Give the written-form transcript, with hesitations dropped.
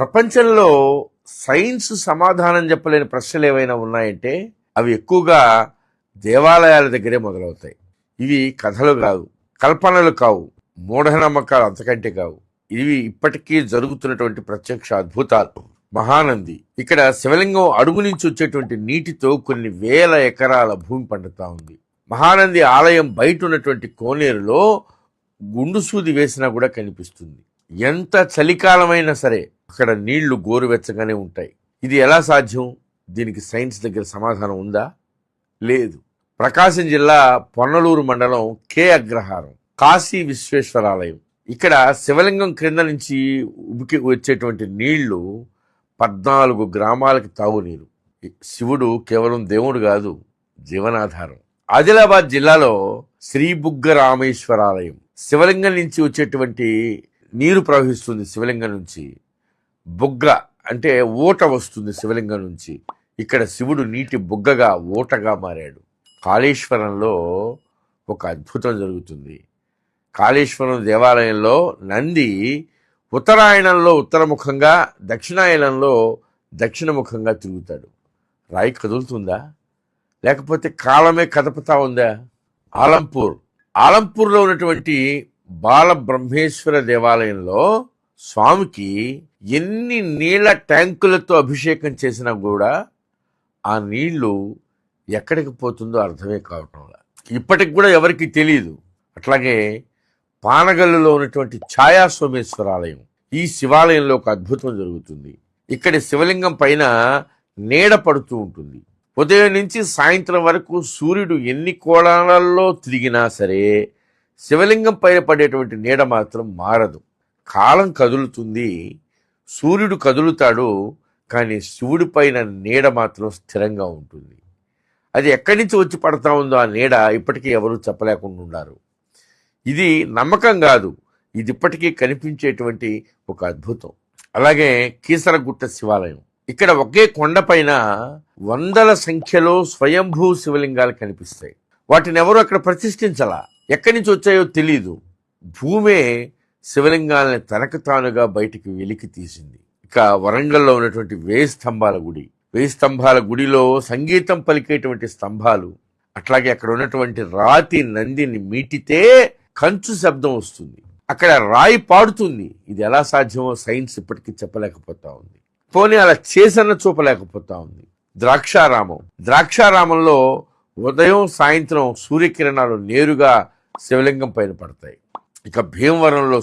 ప్రపంచంలో సైన్స్ సమాధానం చెప్పలేని ప్రశ్నలు ఏవైనా ఉన్నాయంటే అవి ఎక్కువగా దేవాలయాల దగ్గరే మొదలవుతాయి. ఇవి కథలు కావు, కల్పనలు కావు, మూఢనమ్మకాలు అంతకంటే కావు. ఇవి ఇప్పటికీ జరుగుతున్నటువంటి ప్రత్యక్ష అద్భుతాలు. మహానంది ఇక్కడ శివలింగం అడుగు నుంచి వచ్చేటువంటి నీటితో కొన్ని వేల ఎకరాల భూమి పండుతా ఉంది. మహానంది ఆలయం బయట ఉన్నటువంటి కోనేరులో గుండు సూది వేసినా కూడా కనిపిస్తుంది. ఎంత చలికాలమైనా సరే అక్కడ నీళ్లు గోరువెచ్చగానే ఉంటాయి. ఇది ఎలా సాధ్యం? దీనికి సైన్స్ దగ్గర సమాధానం ఉందా? లేదు. ప్రకాశం జిల్లా పొన్నలూరు మండలం కే అగ్రహారం కాశీ విశ్వేశ్వరాలయం. ఇక్కడ శివలింగం క్రింద నుంచి ఉబికి వచ్చేటువంటి నీళ్లు 14 గ్రామాలకి తాగునీరు. శివుడు కేవలం దేవుడు కాదు, జీవనాధారం. ఆదిలాబాద్ జిల్లాలో శ్రీ బుగ్గ రామేశ్వరాలయం. శివలింగం నుంచి వచ్చేటువంటి నీరు ప్రవహిస్తుంది. శివలింగం నుంచి బుగ్గ అంటే ఊట వస్తుంది. శివలింగం నుంచి ఇక్కడ శివుడు నీటి బుగ్గగా ఊటగా మారాడు. కాళేశ్వరంలో ఒక అద్భుతం జరుగుతుంది. కాళేశ్వరం దేవాలయంలో నంది ఉత్తరాయణంలో ఉత్తరముఖంగా, దక్షిణాయనంలో దక్షిణముఖంగా తిరుగుతాడు. రాయి కదులుతుందా, లేకపోతే కాలమే కదపుతా ఉందా? ఆలంపూర్లో ఉన్నటువంటి బాలబ్రహ్మేశ్వర దేవాలయంలో స్వామికి ఎన్ని నీళ్ల ట్యాంకులతో అభిషేకం చేసినా కూడా ఆ నీళ్లు ఎక్కడికి పోతుందో అర్థమే కావటంలా. ఇప్పటికి కూడా ఎవరికి తెలియదు. అట్లాగే పానగల్లులో ఉన్నటువంటి ఛాయా సోమేశ్వరాలయం. ఈ శివాలయంలో ఒక అద్భుతం జరుగుతుంది. ఇక్కడ శివలింగం పైన నీడ పడుతూ ఉంటుంది. ఉదయం నుంచి సాయంత్రం వరకు సూర్యుడు ఎన్ని కోణాలలో తిరిగినా సరే శివలింగం పైన పడేటువంటి నీడ మాత్రం మారదు. కాలం కదులుతుంది, సూర్యుడు కదులుతాడు, కానీ శివుడి పైన నీడ మాత్రం స్థిరంగా ఉంటుంది. అది ఎక్కడి నుంచి వచ్చి పడతా ఉందో ఆ నీడ ఇప్పటికీ ఎవరూ చెప్పలేకుండా ఉన్నారు. ఇది నమ్మకం కాదు, ఇది ఇప్పటికీ కనిపించేటువంటి ఒక అద్భుతం. అలాగే కీసరగుట్ట శివాలయం. ఇక్కడ ఒకే కొండపైన వందల సంఖ్యలో స్వయంభూ శివలింగాలు కనిపిస్తాయి. వాటిని ఎవరు అక్కడ ప్రతిష్ఠించాలా, ఎక్కడి నుంచి వచ్చాయో తెలీదు. భూమే శివలింగాలని తనకు తానుగా బయటికి వెలికి తీసింది. ఇక వరంగల్లో ఉన్నటువంటి 1000 స్తంభాల గుడి. 1000 స్తంభాల గుడిలో సంగీతం పలికేటువంటి స్తంభాలు. అట్లాగే అక్కడ ఉన్నటువంటి రాతి నందిని మీటితే కంచు శబ్దం వస్తుంది. అక్కడ రాయి పాడుతుంది. ఇది ఎలా సాధ్యమో సైన్స్ ఇప్పటికీ చెప్పలేకపోతా ఉంది. పోనీ అలా చేసన్న చూపలేకపోతా ఉంది. ద్రాక్షారామంలో ఉదయం సాయంత్రం సూర్యకిరణాలు నేరుగా శివలింగం పైన పడతాయి. ఇక భీమవరంలో